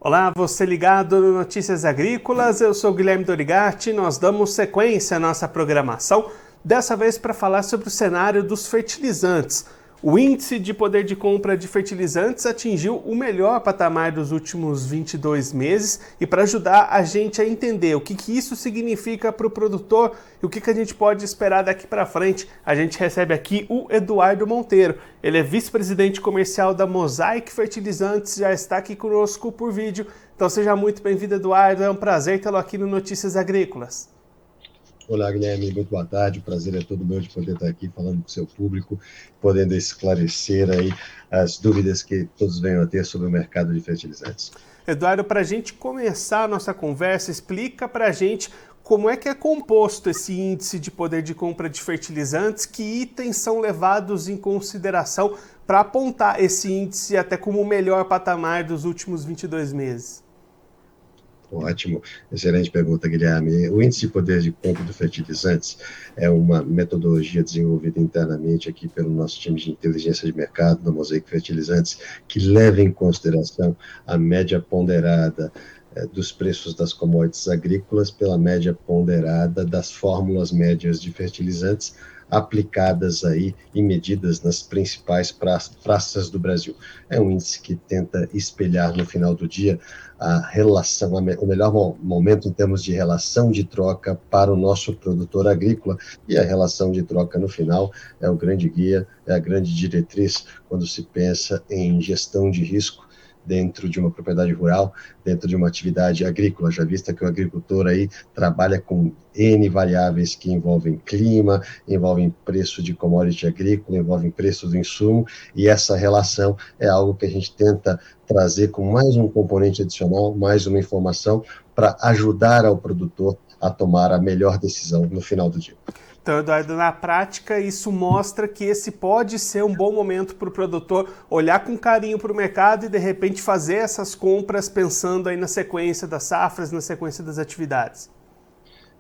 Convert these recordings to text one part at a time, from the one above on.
Olá, você ligado no Notícias Agrícolas, eu sou Guilherme Dorigatti, nós damos sequência à nossa programação, dessa vez para falar sobre o cenário dos fertilizantes. O índice de poder de compra de fertilizantes atingiu o melhor patamar dos últimos 22 meses e para ajudar a gente a entender o que isso significa para o produtor e o que a gente pode esperar daqui para frente, a gente recebe aqui o Eduardo Monteiro. Ele é vice-presidente comercial da Mosaic Fertilizantes, já está aqui conosco por vídeo. Então seja muito bem-vindo, Eduardo, é um prazer tê-lo aqui no Notícias Agrícolas. Olá, Guilherme, muito boa tarde, o prazer é todo meu de poder estar aqui falando com o seu público, podendo esclarecer aí as dúvidas que todos venham a ter sobre o mercado de fertilizantes. Eduardo, para a gente começar a nossa conversa, explica para a gente como é que é composto esse índice de poder de compra de fertilizantes, que itens são levados em consideração para apontar esse índice até como o melhor patamar dos últimos 22 meses? Ótimo, excelente pergunta, Guilherme. O índice de poder de compra de fertilizantes é uma metodologia desenvolvida internamente aqui pelo nosso time de inteligência de mercado da Mosaic Fertilizantes, que leva em consideração a média ponderada dos preços das commodities agrícolas pela média ponderada das fórmulas médias de fertilizantes aplicadas aí e medidas nas principais praças do Brasil. É um índice que tenta espelhar no final do dia a relação, o melhor momento em termos de relação de troca para o nosso produtor agrícola, e a relação de troca no final é o grande guia, é a grande diretriz quando se pensa em gestão de risco dentro de uma propriedade rural, dentro de uma atividade agrícola, já vista que o agricultor aí trabalha com N variáveis que envolvem clima, envolvem preço de commodity agrícola, envolvem preço do insumo, e essa relação é algo que a gente tenta trazer com mais um componente adicional, mais uma informação para ajudar ao produtor a tomar a melhor decisão no final do dia. Então, Eduardo, na prática, isso mostra que esse pode ser um bom momento para o produtor olhar com carinho para o mercado e, de repente, fazer essas compras pensando aí na sequência das safras, na sequência das atividades.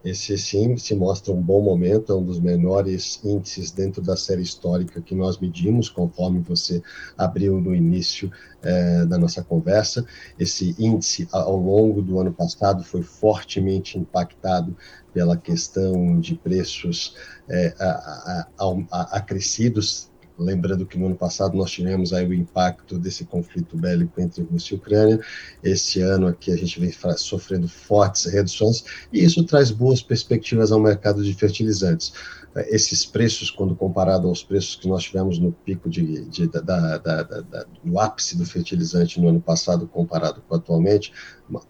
Esse, sim, se mostra um bom momento, é um dos menores índices dentro da série histórica que nós medimos, conforme você abriu no início da nossa conversa. Esse índice, ao longo do ano passado, foi fortemente impactado pela questão de preços acrescidos. Lembrando que no ano passado nós tivemos aí o impacto desse conflito bélico entre Rússia e Ucrânia. Esse ano aqui a gente vem sofrendo fortes reduções, e isso traz boas perspectivas ao mercado de fertilizantes. Esses preços, quando comparado aos preços que nós tivemos no pico no ápice do fertilizante no ano passado, comparado com atualmente,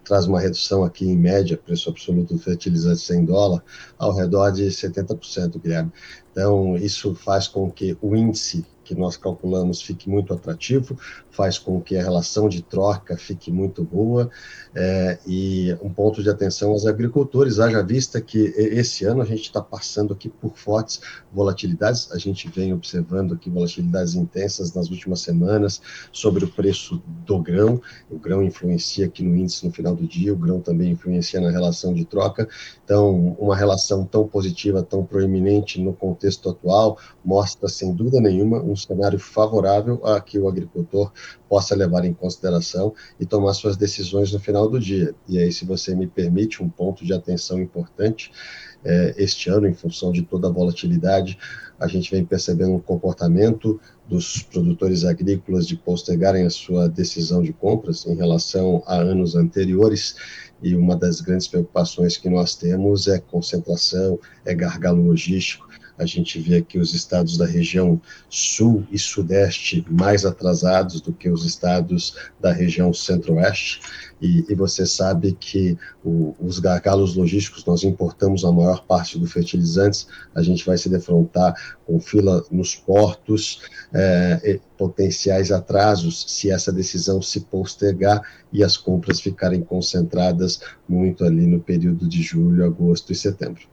traz uma redução aqui em média, preço absoluto do fertilizante sem dólar, ao redor de 70%, Guilherme. Então, isso faz com que o índice que nós calculamos fique muito atrativo, faz com que a relação de troca fique muito boa, e um ponto de atenção aos agricultores, haja vista que esse ano a gente está passando aqui por fortes volatilidades, a gente vem observando aqui volatilidades intensas nas últimas semanas sobre o preço do grão, o grão influencia aqui no índice no final do dia, o grão também influencia na relação de troca, então uma relação tão positiva, tão proeminente no contexto atual, mostra sem dúvida nenhuma um cenário favorável a que o agricultor possa levar em consideração e tomar suas decisões no final do dia. E aí, se você me permite, um ponto de atenção importante, este ano, em função de toda a volatilidade, a gente vem percebendo um comportamento dos produtores agrícolas de postergarem a sua decisão de compras em relação a anos anteriores, e uma das grandes preocupações que nós temos é concentração, é gargalo logístico. A gente vê aqui os estados da região sul e sudeste mais atrasados do que os estados da região centro-oeste, e você sabe que os gargalos logísticos, nós importamos a maior parte dos fertilizantes, a gente vai se defrontar com fila nos portos, potenciais atrasos se essa decisão se postergar e as compras ficarem concentradas muito ali no período de julho, agosto e setembro.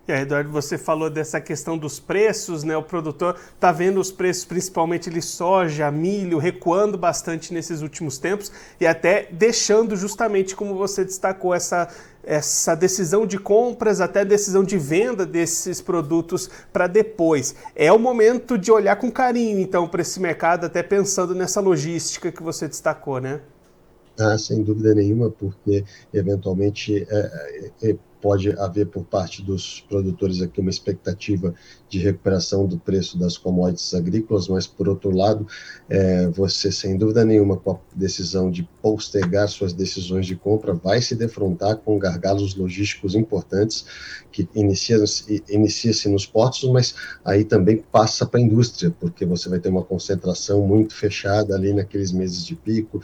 E aí, Eduardo, você falou dessa questão dos preços, né? O produtor está vendo os preços, principalmente de soja, milho, recuando bastante nesses últimos tempos e até deixando justamente, como você destacou, essa decisão de compras, até decisão de venda desses produtos para depois. É o momento de olhar com carinho, então, para esse mercado, até pensando nessa logística que você destacou, né? Sem dúvida nenhuma, porque eventualmente pode haver por parte dos produtores aqui uma expectativa de recuperação do preço das commodities agrícolas, mas, por outro lado, você, sem dúvida nenhuma, com a decisão de postergar suas decisões de compra, vai se defrontar com gargalos logísticos importantes, que inicia-se nos portos, mas aí também passa para a indústria, porque você vai ter uma concentração muito fechada ali naqueles meses de pico,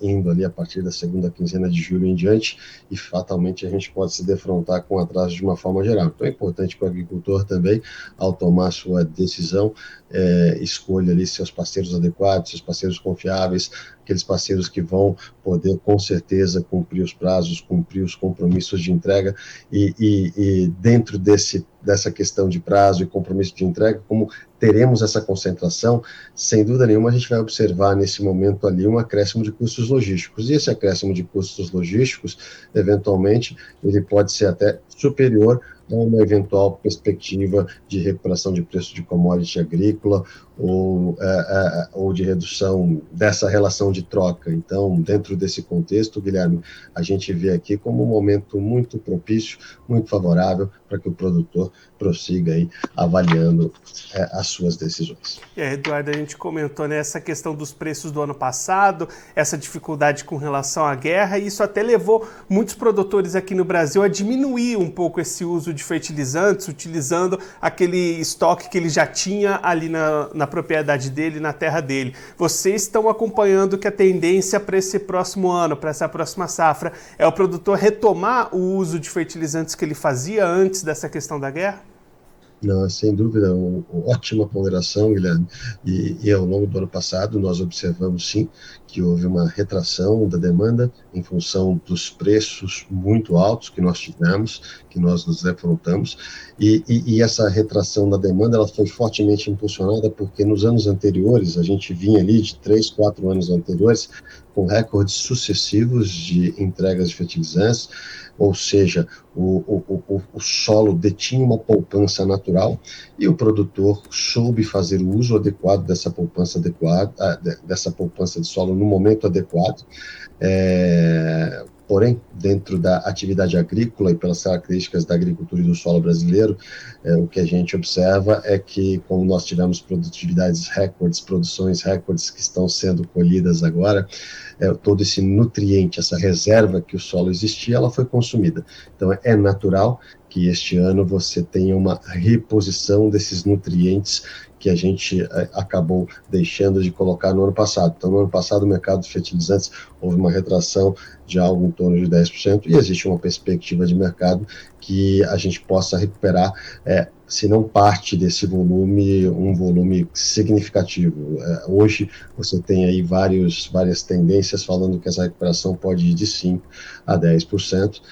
indo ali a partir da segunda quinzena de julho em diante, e fatalmente a gente pode se defrontar com atraso de uma forma geral. Então é importante que o agricultor também, ao tomar sua decisão, escolha ali seus parceiros adequados, seus parceiros confiáveis, aqueles parceiros que vão poder, com certeza, cumprir os prazos, cumprir os compromissos de entrega, e dentro dessa questão de prazo e compromisso de entrega, como teremos essa concentração, sem dúvida nenhuma a gente vai observar nesse momento ali um acréscimo de custos logísticos, e esse acréscimo de custos logísticos, eventualmente, ele pode ser até superior a uma eventual perspectiva de recuperação de preço de commodity agrícola ou de redução dessa relação de troca. Então, dentro desse contexto, Guilherme, a gente vê aqui como um momento muito propício, muito favorável para que o produtor prossiga aí avaliando as suas decisões. Eduardo, a gente comentou essa questão dos preços do ano passado, essa dificuldade com relação à guerra, e isso até levou muitos produtores aqui no Brasil a diminuir um pouco esse uso de fertilizantes, utilizando aquele estoque que ele já tinha ali na propriedade dele, na terra dele. Vocês estão acompanhando que a tendência para esse próximo ano, para essa próxima safra, é o produtor retomar o uso de fertilizantes que ele fazia antes dessa questão da guerra? Não, sem dúvida, ótima ponderação, Guilherme, e ao longo do ano passado nós observamos sim que houve uma retração da demanda em função dos preços muito altos que nós tivemos, que nós nos defrontamos, e essa retração da demanda ela foi fortemente impulsionada porque nos anos anteriores, a gente vinha ali de 3, 4 anos anteriores, com recordes sucessivos de entregas de fertilizantes, ou seja, o solo detinha uma poupança natural e o produtor soube fazer o uso adequado dessa poupança de solo no momento adequado. Porém, dentro da atividade agrícola e pelas características da agricultura e do solo brasileiro, o que a gente observa é que, como nós tivemos produtividades recordes, produções recordes que estão sendo colhidas agora, todo esse nutriente, essa reserva que o solo existia, ela foi consumida. Então, é natural que este ano você tenha uma reposição desses nutrientes que a gente acabou deixando de colocar no ano passado. Então, no ano passado, o mercado de fertilizantes houve uma retração de algo em torno de 10%, e existe uma perspectiva de mercado que a gente possa recuperar, se não parte desse volume, um volume significativo. Hoje, você tem aí várias tendências falando que essa recuperação pode ir de 5% a 10%.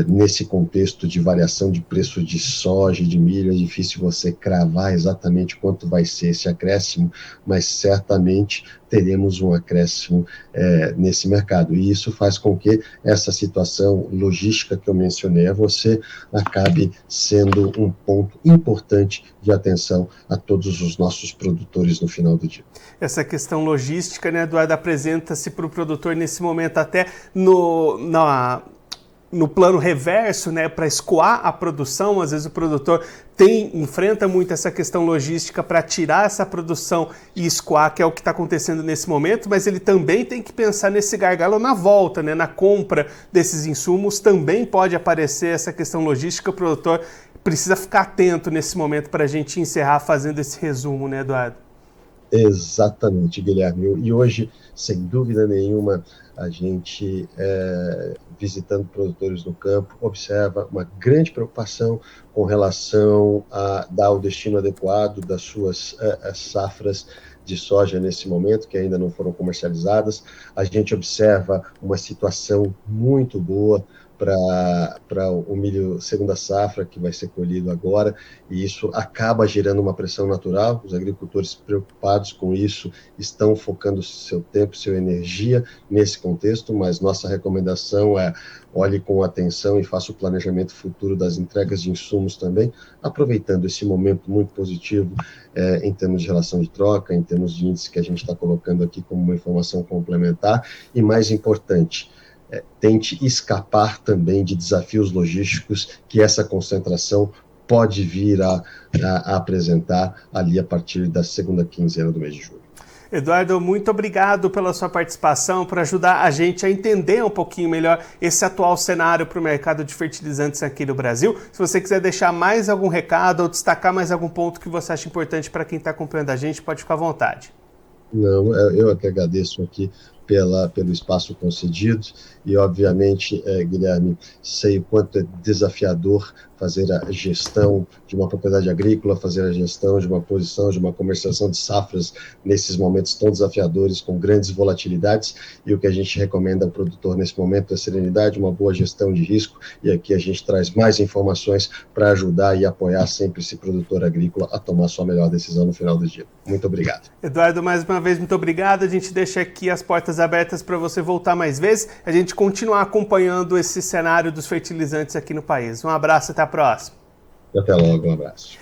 Nesse contexto de variação de preço de soja e de milho, é difícil você cravar exatamente quanto vai ser esse acréscimo, mas certamente teremos um acréscimo nesse mercado. E isso faz com que essa situação logística que eu mencionei a você acabe sendo um ponto importante de atenção a todos os nossos produtores no final do dia. Essa questão logística, né, Eduardo, apresenta-se para o produtor nesse momento até no plano reverso, né, para escoar a produção. Às vezes o produtor enfrenta muito essa questão logística para tirar essa produção e escoar, que é o que está acontecendo nesse momento, mas ele também tem que pensar nesse gargalo na volta, né, na compra desses insumos. Também pode aparecer essa questão logística. O produtor precisa ficar atento nesse momento para a gente encerrar fazendo esse resumo, né, Eduardo? Exatamente, Guilherme. E hoje, sem dúvida nenhuma, a gente, visitando produtores no campo, observa uma grande preocupação com relação a dar o destino adequado das suas safras de soja nesse momento, que ainda não foram comercializadas. A gente observa uma situação muito boa para o milho segunda safra, que vai ser colhido agora, e isso acaba gerando uma pressão natural. Os agricultores preocupados com isso estão focando seu tempo, sua energia nesse contexto, mas nossa recomendação é olhe com atenção e faça o planejamento futuro das entregas de insumos também, aproveitando esse momento muito positivo em termos de relação de troca, em termos de índice que a gente está colocando aqui como uma informação complementar, e mais importante, tente escapar também de desafios logísticos que essa concentração pode vir a apresentar ali a partir da segunda quinzena do mês de julho. Eduardo, muito obrigado pela sua participação, por ajudar a gente a entender um pouquinho melhor esse atual cenário para o mercado de fertilizantes aqui no Brasil. Se você quiser deixar mais algum recado ou destacar mais algum ponto que você acha importante para quem está acompanhando a gente, pode ficar à vontade. Não, eu é que agradeço aqui pelo espaço concedido e, obviamente, Guilherme, sei o quanto é desafiador fazer a gestão de uma propriedade agrícola, fazer a gestão de uma posição, de uma comercialização de safras nesses momentos tão desafiadores, com grandes volatilidades, e o que a gente recomenda ao produtor nesse momento é serenidade, uma boa gestão de risco, e aqui a gente traz mais informações para ajudar e apoiar sempre esse produtor agrícola a tomar sua melhor decisão no final do dia. Muito obrigado. Eduardo, mais uma vez, muito obrigado. A gente deixa aqui as portas abertas para você voltar mais vezes, a gente continuar acompanhando esse cenário dos fertilizantes aqui no país. Um abraço, até a próxima. Até logo, um abraço.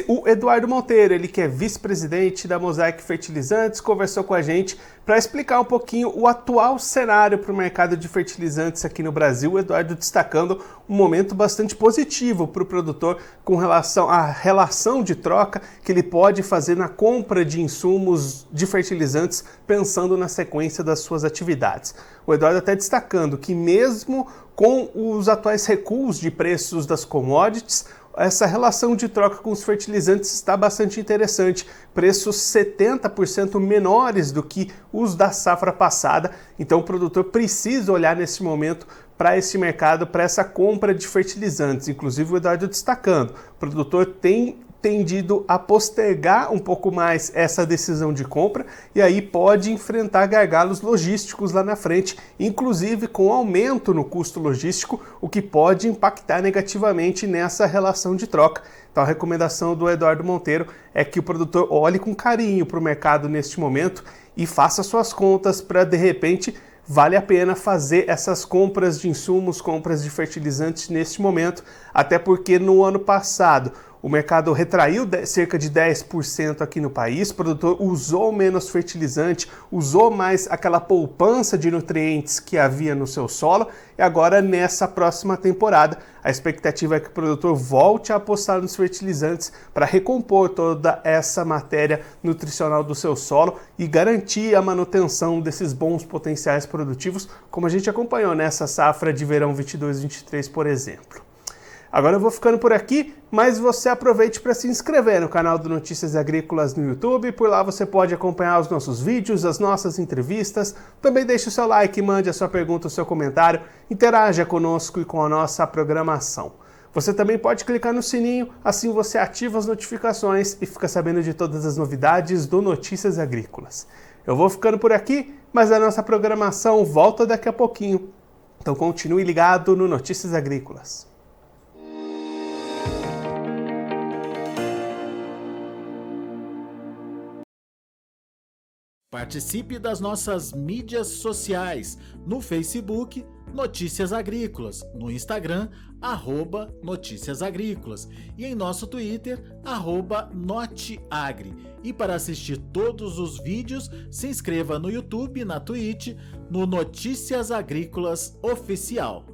O Eduardo Monteiro, ele que é vice-presidente da Mosaic Fertilizantes, conversou com a gente para explicar um pouquinho o atual cenário para o mercado de fertilizantes aqui no Brasil. O Eduardo destacando um momento bastante positivo para o produtor com relação à relação de troca que ele pode fazer na compra de insumos de fertilizantes, pensando na sequência das suas atividades. O Eduardo até destacando que mesmo com os atuais recuos de preços das commodities, essa relação de troca com os fertilizantes está bastante interessante. Preços 70% menores do que os da safra passada. Então o produtor precisa olhar nesse momento para esse mercado, para essa compra de fertilizantes. Inclusive o Eduardo destacando, o produtor tem tendido a postergar um pouco mais essa decisão de compra e aí pode enfrentar gargalos logísticos lá na frente, inclusive com aumento no custo logístico, o que pode impactar negativamente nessa relação de troca. Então a recomendação do Eduardo Monteiro é que o produtor olhe com carinho para o mercado neste momento e faça suas contas para, de repente, vale a pena fazer essas compras de insumos, compras de fertilizantes neste momento, até porque no ano passado o mercado retraiu cerca de 10% aqui no país, o produtor usou menos fertilizante, usou mais aquela poupança de nutrientes que havia no seu solo, e agora nessa próxima temporada a expectativa é que o produtor volte a apostar nos fertilizantes para recompor toda essa matéria nutricional do seu solo e garantir a manutenção desses bons potenciais produtivos, como a gente acompanhou nessa safra de verão 22-23, por exemplo. Agora eu vou ficando por aqui, mas você aproveite para se inscrever no canal do Notícias Agrícolas no YouTube. Por lá você pode acompanhar os nossos vídeos, as nossas entrevistas. Também deixe o seu like, mande a sua pergunta, o seu comentário, interaja conosco e com a nossa programação. Você também pode clicar no sininho, assim você ativa as notificações e fica sabendo de todas as novidades do Notícias Agrícolas. Eu vou ficando por aqui, mas a nossa programação volta daqui a pouquinho. Então continue ligado no Notícias Agrícolas. Participe das nossas mídias sociais, no Facebook, Notícias Agrícolas, no Instagram, @Notícias Agrícolas e em nosso Twitter, @Noteagri. E para assistir todos os vídeos, se inscreva no YouTube, na Twitch, no Notícias Agrícolas Oficial.